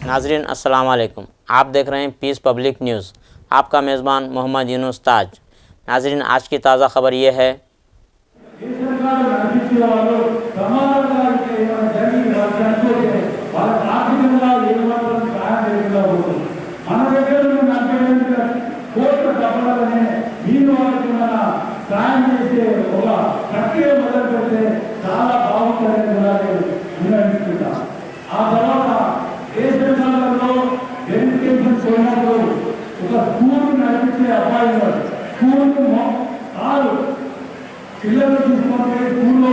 नाजरीन अस्सलाम वालेकुम। आप देख रहे हैं पीस पब्लिक न्यूज़। आपका मेज़बान मोहम्मद यूनुस ताज। नाजरीन आज की ताज़ा खबर ये है పిల్లలు తీసుకుంటే స్కూల్లో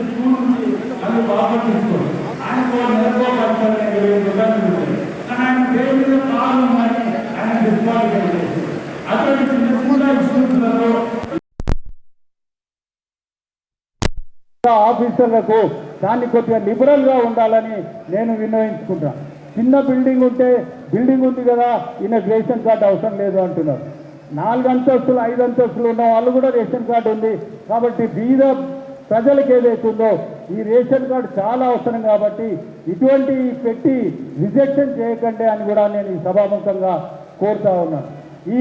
స్కూల్ నుంచి అది బాగా తీసుకోండి ఆయన కూడా నెలకో కట్టాలని ఆయన పేరు మీద కాలం అని ఆయన డిస్పాలిటీ చేసి అటువంటి చిన్న చిన్న స్కూల్స్లలో ఆఫీసర్లకు దాన్ని కొద్దిగా లిబరల్గా ఉండాలని నేను విన్నవించుకుంటాను. చిన్న బిల్డింగ్ ఉంటే బిల్డింగ్ ఉంది కదా ఈయన రేషన్ కార్డు అవసరం లేదు అంటున్నారు. 4 అంతస్తులు 5 అంతస్తులు ఉన్న వాళ్ళు కూడా రేషన్ కార్డు ఉంది. కాబట్టి బీద ప్రజలకు ఏదైతుందో ఈ రేషన్ కార్డు చాలా అవసరం. కాబట్టి ఇటువంటి పెట్టి రిజెక్షన్ చేయకండి అని కూడా నేను ఈ సభాముఖంగా కోరుతా ఉన్నాను. ఈ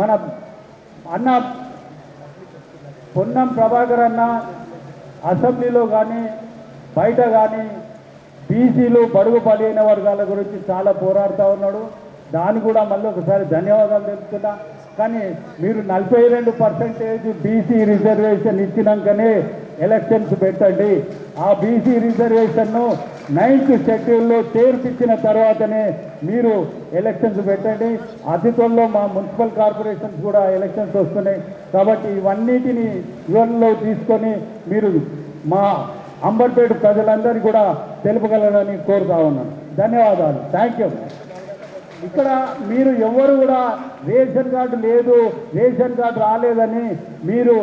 మన అన్న పొన్నం ప్రభాకర్ అన్న అసెంబ్లీలో కానీ బయట కానీ బీసీలు బడుగు బలైన వర్గాల గురించి చాలా పోరాడుతూ ఉన్నాడు. దాన్ని కూడా మళ్ళీ ఒకసారి ధన్యవాదాలు తెలుపుతున్నా. కానీ మీరు 42% బీసీ రిజర్వేషన్ ఇచ్చినాకనే ఎలక్షన్స్ పెట్టండి. ఆ బీసీ రిజర్వేషన్ను 9th షెడ్యూల్లో చేర్పించిన తర్వాతనే మీరు ఎలక్షన్స్ పెట్టండి. అతి త్వరలో మా మున్సిపల్ కార్పొరేషన్స్ కూడా ఎలక్షన్స్ వస్తున్నాయి. కాబట్టి ఇవన్నిటిని వివరణలో తీసుకొని మీరు మా అంబర్పేట ప్రజలందరినీ కూడా తెలుపగలరని కోరుతా ఉన్నాను. ధన్యవాదాలు. Thank you. ఇక్కడ మీరు ఎవరు కూడా రేషన్ కార్డు లేదు, రేషన్ కార్డు రాలేదని మీరు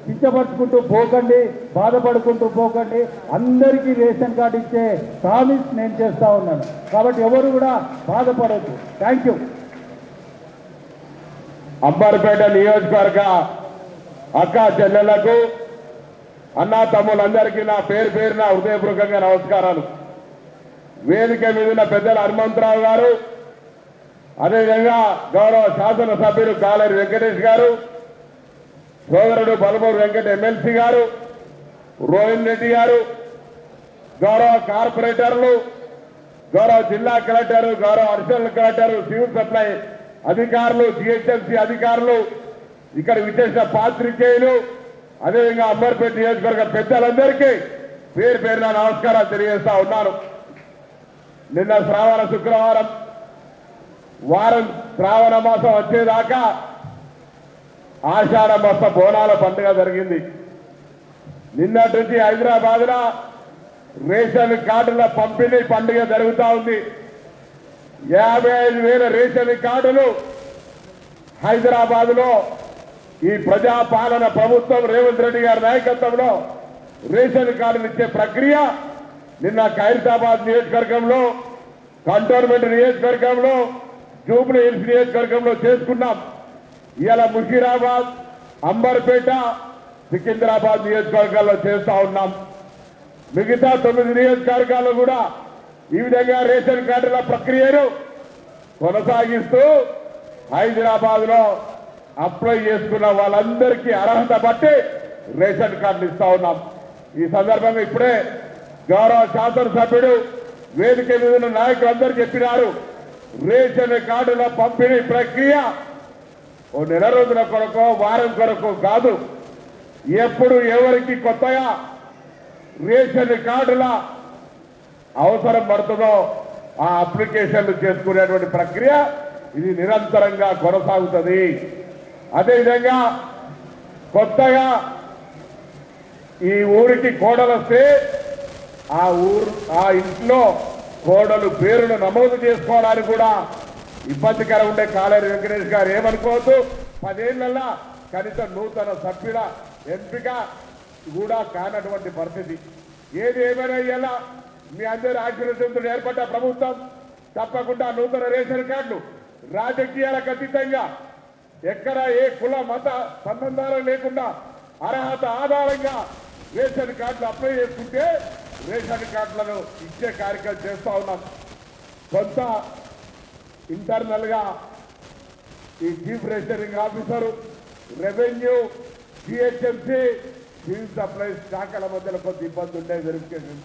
కించపరుచుకుంటూ పోకండి, బాధపడుకుంటూ పోకండి. అందరికీ రేషన్ కార్డు ఇచ్చే ప్రామిస్ నేను చేస్తూ ఉన్నాను. కాబట్టి ఎవరు కూడా బాధపడద్దు. Thank you. అంబర్పేట నియోజకవర్గ అక్క చెల్లెలకు, అన్నా తమ్ములందరికీ నా పేరున హృదయపూర్వకంగా నమస్కారాలు. వేదిక మీద ఉన్న పెద్దలు హనుమంతరావు గారు, అదేవిధంగా గౌరవ శాసనసభ్యులు కాలేరు వెంకటేష్ గారు, సోదరుడు బలమూరు వెంకట ఎమ్మెల్సీ గారు, రోహిన్ రెడ్డి గారు, గౌరవ కార్పొరేటర్లు, గౌరవ జిల్లా కలెక్టర్, గౌరవ అడిషనల్ కలెక్టర్, సివిల్ సప్లై అధికారులు, జిహెచ్ఎంసీ అధికారులు, ఇక్కడ విశేష పాత్రికేయులు, అదేవిధంగా అంబర్పేట నియోజకవర్గ పెద్దలందరికీ పేరున నమస్కారాలు తెలియజేస్తా ఉన్నాను. నిన్న శ్రావణ శుక్రవారం శ్రావణ మాసం వచ్చేదాకా ఆషాఢ మాస బోనాల పండుగ జరిగింది. నిన్నటి నుంచి హైదరాబాద్ లో రేషన్ కార్డుల పంపిణీ పండుగ జరుగుతూ ఉంది. 55,000 రేషన్ కార్డులు హైదరాబాద్ లో ఈ ప్రజాపాలన ప్రభుత్వం రేవంత్ రెడ్డి గారి నాయకత్వంలో రేషన్ కార్డులు ఇచ్చే ప్రక్రియ నిన్న ఖైరతాబాద్ నియోజకవర్గంలో, కంటోన్మెంట్ నియోజకవర్గంలో, జూబ్లీ హిల్స్ నియోజకవర్గంలో చేసుకున్నాం. ఇవాళ ముషీరాబాద్, అంబర్పేట, సికింద్రాబాద్ నియోజకవర్గాల్లో చేస్తా ఉన్నాం. మిగతా 9 నియోజకవర్గాల్లో కూడా ఈ విధంగా రేషన్ కార్డుల ప్రక్రియను కొనసాగిస్తూ హైదరాబాద్ లో అప్లై చేసుకున్న వాళ్ళందరికీ అర్హత బట్టి రేషన్ కార్డులు ఇస్తా ఉన్నాం. ఈ సందర్భంగా ఇప్పుడే గౌరవ శాసనసభ్యుడు వేదిక మీద ఉన్న నాయకులందరూ చెప్పినారు, రేషన్ కార్డుల పంపిణీ ప్రక్రియ ఓ నెల రోజుల కొరకు, వారం కొరకు కాదు. ఎప్పుడు ఎవరికి కొత్తగా రేషన్ కార్డుల అవసరం పడుతుందో ఆ అప్లికేషన్లు చేసుకునేటువంటి ప్రక్రియ ఇది నిరంతరంగా కొనసాగుతుంది. అదేవిధంగా కొత్తగా ఈ ఊరికి కోడలు వస్తే ఆ ఇంట్లో కోడలు పేరును నమోదు చేసుకోవడానికి కూడా ఇబ్బందికరం ఉండే కాలేరు వెంకటేష్ గారు ఏమనుకోవద్దు. 10 ఏళ్లలో కనీసం నూతన సభ్యుల ఎంపిక కూడా కానటువంటి పరిస్థితి. ఏది ఏమైనా ఇలా మీ అందరి ఆశీర్వచనతో ఏర్పడ్డ ప్రభుత్వం తప్పకుండా నూతన రేషన్ కార్డులు రాజకీయాలకు అతీతంగా ఎక్కడ ఏ కుల మత సంబంధాలు లేకుండా అర్హత ఆధారంగా రేషన్ కార్డులు అప్లై చేసుకుంటే రేషన్ కార్డులను ఇచ్చే కార్యక్రమం చేస్తా ఉన్నాం. కొంత ఇంటర్నల్గా ఈ chief registering officer, revenue, GHMC, civil supplies శాఖల మధ్యలో కొంత ఇబ్బంది ఉండే వెరిఫికేషన్.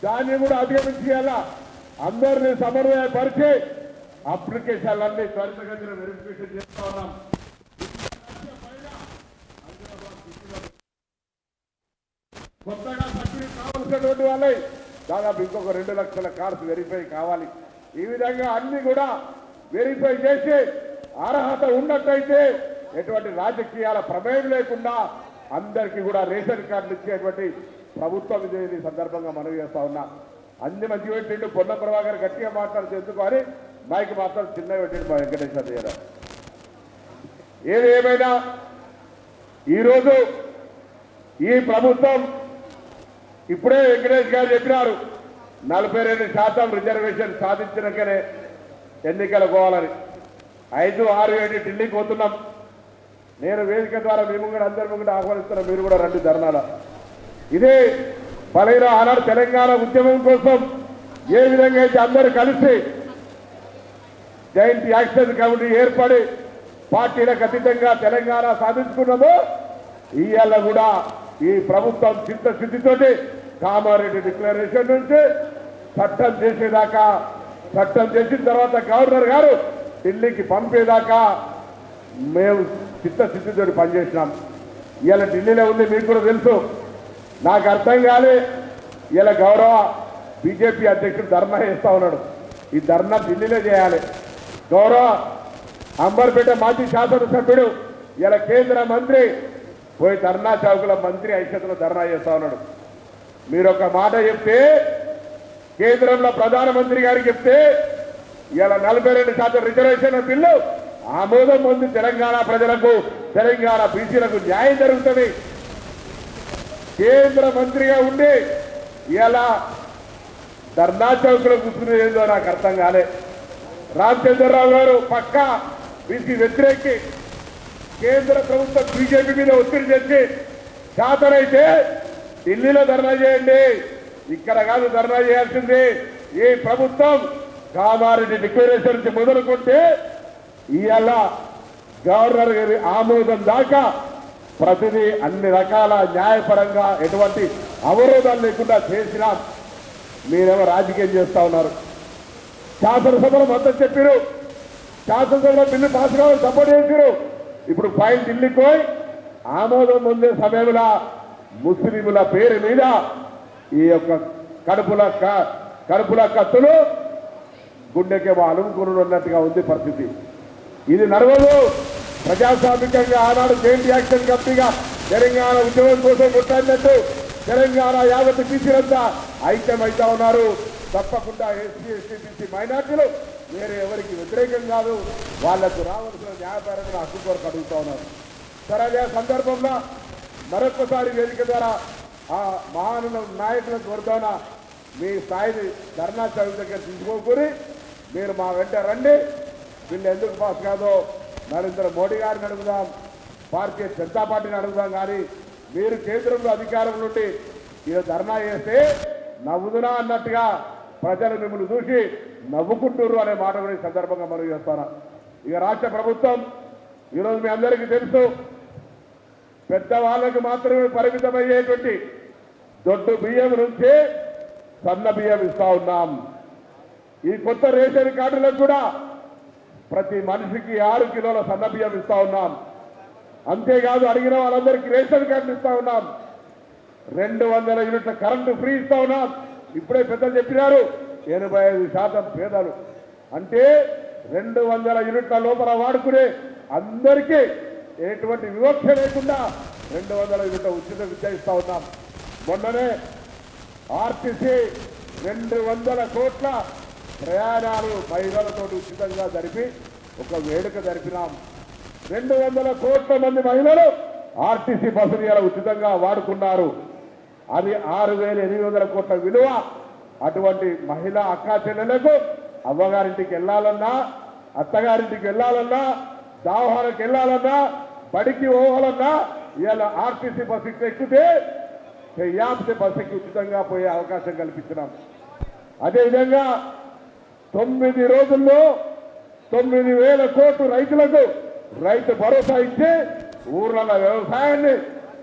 దాన్ని కూడా అధిగమించేయాలా, అందరినీ సమన్వయపరిచి అప్లికేషన్లన్నీ త్వరితగతిన వెరిఫికేషన్ చేస్తా ఉన్నాం. కొత్తగా సర్టిఫికేట్ కావాల్సినటువంటి వాళ్ళే దాదాపు ఇంకొక 2 లక్షల కార్స్ వెరిఫై కావాలి. ఈ విధంగా అన్ని కూడా వెరిఫై చేసి అర్హత ఉన్నట్టయితే ఎటువంటి రాజకీయాల ప్రమేయం లేకుండా అందరికీ కూడా రేషన్ కార్డులు ఇచ్చేటువంటి ప్రభుత్వం ఇది సందర్భంగా మనవి చేస్తా ఉన్నా. అన్ని మంచి పెట్టిండు, పొన్న ప్రభాకర్ గట్టిగా మాట్లాడితే ఎందుకు అని మైక్ మాత్రం చిన్న పెట్టిండు మా వెంకటేశ్వర దగ్గర. ఏది ఏమైనా ఈరోజు ఈ ప్రభుత్వం ఇప్పుడే వెంకటేష్ గారు చెప్పినారు 42% రిజర్వేషన్ సాధించినాకనే ఎన్నికలు పోవాలని. 5, 6, 7 ఢిల్లీకి పోతున్నాం. నేను వేదిక ద్వారా మేము కూడా అందరి ముందు ఆహ్వానిస్తున్నాం, మీరు కూడా రండి ధర్నాల. ఇదే పలైన ఆనాడు తెలంగాణ ఉద్యమం కోసం ఏ విధంగా అయితే అందరూ కలిసి జాయింట్ యాక్షన్ కమిటీ ఏర్పడి పార్టీలకు అతీతంగా తెలంగాణ సాధించుకున్నామో, ఇవాళ కూడా ఈ ప్రభుత్వం చిత్తశుద్ధితోటి కామారెడ్డి డిక్లరేషన్ నుంచి చట్టం చేసేదాకా, చట్టం చేసిన తర్వాత గవర్నర్ గారు ఢిల్లీకి పంపేదాకా మేము చిత్తశుద్ధితో పనిచేసినాం. ఇవాళ ఢిల్లీలో ఉంది, మీకు కూడా తెలుసు. నాకు అర్థం కాలే, ఇలా గౌరవ బీజేపీ అధ్యక్షుడు ధర్నా చేస్తా ఉన్నాడు. ఈ ధర్నా ఢిల్లీలో చేయాలి. గౌరవ అంబర్పేట మాజీ శాసనసభ్యుడు ఇలా కేంద్ర మంత్రి పోయి ధర్నా చౌకుల మంత్రి ఐక్యతలో ధర్నా చేస్తా ఉన్నాడు. మీరు ఒక మాట చెప్తే, కేంద్రంలో ప్రధానమంత్రి గారికి చెప్తే ఇలా 42% రిజర్వేషన్ బిల్లు ఆమోదం పొంది తెలంగాణ ప్రజలకు, తెలంగాణ బీసీలకు న్యాయం జరుగుతుంది. కేంద్ర మంత్రిగా ఉండి ఇలా ధర్నా చౌకులో కూర్చునేది ఏందో నాకు అర్థం కాలే. రామచంద్రరావు గారు పక్కా బీసీ వ్యతిరేకి, కేంద్ర ప్రభుత్వం బీజేపీ మీద ఒత్తిడి తెచ్చి శాతనైతే ఢిల్లీలో ధర్నా చేయండి, ఇక్కడ కాదు ధర్నా చేయాల్సింది. ఈ ప్రభుత్వం కామారెడ్డి డిక్లరేషన్ నుంచి మొదలుకుంటే ఇవాళ గవర్నర్ గారి ఆమోదం దాకా ప్రతిదీ అన్ని రకాల న్యాయపరంగా ఎటువంటి అవరోధాలు లేకుండా చేసినాం. మీరేమో రాజకీయం చేస్తా ఉన్నారు. శాసనసభలో మొత్తం చెప్పారు, శాసనసభలో బిల్లు పాస్ కావాలని సపోర్ట్ చేశారు. ఇప్పుడు ఫైల్ ఢిల్లీకి పోయి ఆమోదం పొందే సమయంలో ముస్లింల పేరు మీద ఈ యొక్క కడుపుల కత్తులు గుండెకేమో అలుముకుని ఉన్నట్టుగా ఉంది పరిస్థితి. ఇది నడవదు. ప్రజాస్వామికంగా ఆనాడు జాయింట్ యాక్షన్ కమిటీగా తెలంగాణ ఉద్యమం కోసం కొట్టాడినట్టు తెలంగాణ యావత్ బీసీలంతా ఐక్యమైతా ఉన్నారు. తప్పకుండా ఎస్సీ, ఎస్టీ, బీసీ మైనార్టీలు వేరే ఎవరికి వ్యతిరేకం కాదు, వాళ్లకు రావాల్సిన న్యాయపరమైన హక్కు కొరకు అడుగుతా ఉన్నారు. సరే, అదే సందర్భంలో మరొకసారి వేదిక ద్వారా ఆ మహాను నాయకులకు కోరుతానా, మీ స్థాయిని ధర్నా చౌక దగ్గర తీసుకోకూరి మీరు మా వెంట రండి. వీళ్ళు ఎందుకు పాస్ కాదో నరేంద్ర మోడీ గారిని అడుగుదాం, భారతీయ జనతా పార్టీని అడుగుదాం. కానీ మీరు కేంద్రంలో అధికారం నుండి మీరు ధర్నా చేస్తే నవ్వుదునా అన్నట్టుగా ప్రజలు మిమ్మల్ని చూసి నవ్వుకుంటున్నారు అనే మాట కూడా ఈ సందర్భంగా మనం చేస్తాను. ఇక రాష్ట్ర ప్రభుత్వం ఈరోజు మీ అందరికీ తెలుసు, పెద్దవాళ్ళకు మాత్రమే పరిమితమయ్యేటువంటి దొడ్డు బియ్యం నుంచి సన్న బియ్యం ఇస్తా ఉన్నాం. ఈ కొత్త రేషన్ కార్డులకు కూడా ప్రతి మనిషికి 6 కిలోల సన్న బియ్యం ఇస్తా ఉన్నాం. అంతేకాదు, అడిగిన వాళ్ళందరికీ రేషన్ కార్డులు ఇస్తా ఉన్నాం. 200 యూనిట్ల కరెంటు ఫ్రీ ఇస్తా ఉన్నాం. ఇప్పుడే పెద్దలు చెప్పినారు 85% పేదలు అంటే 200 యూనిట్ల లోపల వాడుకునే అందరికీ ఎటువంటి వివక్ష లేకుండా 200 యూనిట్ల ఉచిత విద్య ఇస్తా ఉన్నాం. మొన్ననే ఆర్టీసీ 200 కోట్ల ప్రయాణాలు మహిళలతో ఉచితంగా జరిపి ఒక వేడుక జరిపినాం. 200 కోట్ల మంది మహిళలు ఆర్టీసీ బస్సులు ఇలా ఉచితంగా వాడుకున్నారు. అది 6,800 కోట్ల విలువ. అటువంటి మహిళా అక్కా చెల్లెలకు అవ్వగారింటికి వెళ్ళాలన్నా, అత్తగారింటికి వెళ్ళాలన్నా, దావహాలకు వెళ్ళాలన్నా, బడికి పోవాలన్నా ఇవాళ ఆర్టీసీ బస్సు ఎక్కితే యాప్సే బస్సుకి ఉచితంగా పోయే అవకాశం కల్పించినాం. అదేవిధంగా 9 రోజుల్లో 9,000 కోట్లు రైతులకు రైతు భరోసా ఇచ్చి ఊర్లలో వ్యవసాయాన్ని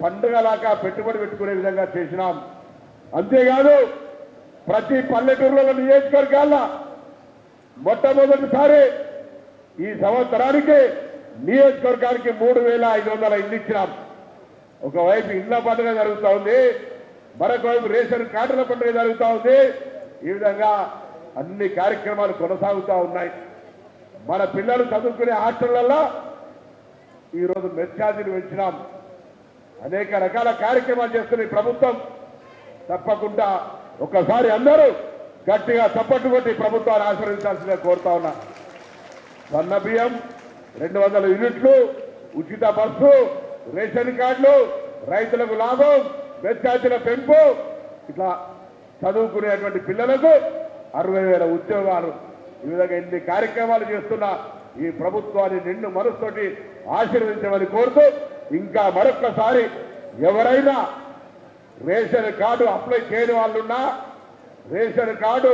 పండుగలాగా పెట్టుబడి పెట్టుకునే విధంగా చేసినాం. అంతేకాదు ప్రతి పల్లెటూరులో నియోజకవర్గాల్లో మొట్టమొదటిసారి ఈ సంవత్సరానికి నియోజకవర్గానికి 3,500 ఇల్లు ఇచ్చినాం. ఒకవైపు ఇళ్ల పండుగ జరుగుతూ ఉంది, మరొక వైపు రేషన్ కార్డుల పండుగ జరుగుతూ ఉంది. ఈ విధంగా అన్ని కార్యక్రమాలు కొనసాగుతూ ఉన్నాయి. మన పిల్లలు చదువుకునే హాస్టళ్లలో ఈరోజు మెస్ ఛార్జీలు పెంచినాం. అనేక రకాల కార్యక్రమాలు చేస్తున్న ఈ ప్రభుత్వం తప్పకుండా ఒక్కసారి అందరూ గట్టిగా చప్పట్లు కొట్టి ప్రభుత్వాన్ని ఆశీర్వదించాల్సిందిగా కోరుతా ఉన్నా. సన్న బియ్యం 200 యూనిట్లు, ఉచిత బస్సు, రేషన్ కార్డులు, రైతులకు లాభం, మెస్ ఛార్జీల పెంపు, ఇట్లా చదువుకునేటువంటి పిల్లలకు 60,000 ఉద్యోగాలు. ఈ విధంగా ఇన్ని కార్యక్రమాలు చేస్తున్న ఈ ప్రభుత్వాన్ని నిండు మనసుతోటి ఆశీర్వదించమని కోరుతూ, ఇంకా మరొక్కసారి ఎవరైనా రేషన్ కార్డు అప్లై చేయని వాళ్ళున్నా, రేషన్ కార్డు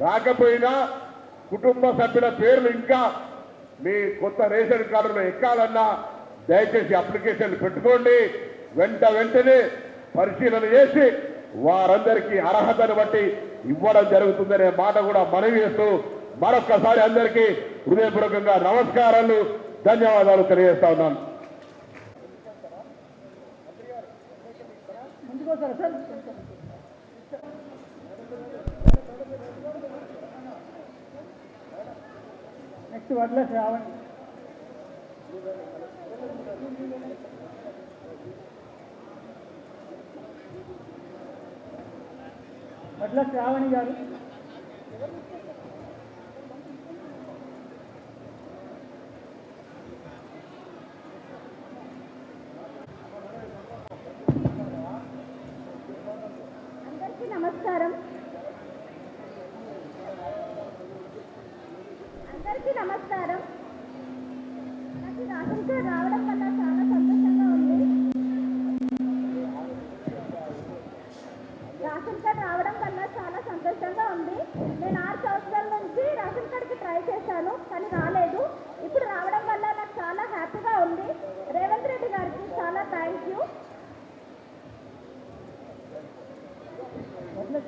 రాకపోయినా, కుటుంబ సభ్యుల పేర్లు ఇంకా మీ కొత్త రేషన్ కార్డులో ఎక్కాలన్నా దయచేసి అప్లికేషన్ పెట్టుకోండి. వెంటనే పరిశీలన చేసి వారందరికీ అర్హతను బట్టి ఇవ్వడం జరుగుతుందనే మాట కూడా మనవి చేస్తూ మరొక్కసారి అందరికీ హృదయపూర్వకంగా నమస్కారాలు, ధన్యవాదాలు తెలియజేస్తా ఉన్నాను. నెక్స్ట్ వడ్ల శ్రావణి. వడ్ల శ్రావణి గారు. అందరికీ నమస్కారం. నాకు రేషన్ కార్డు రావడం వల్ల చాలా సంతోషంగా ఉంది. నేను 6 సంవత్సరాల నుంచి రేషన్ కార్డుకి ట్రై చేశాను, కానీ రాలేదు. ఇప్పుడు రావడం వల్ల నాకు చాలా హ్యాపీగా ఉంది. రేవంత్ రెడ్డి గారికి చాలా థ్యాంక్ యూ.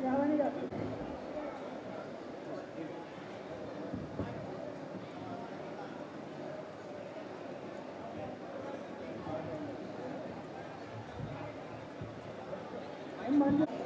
శ్రావణి గారు. అందరికీ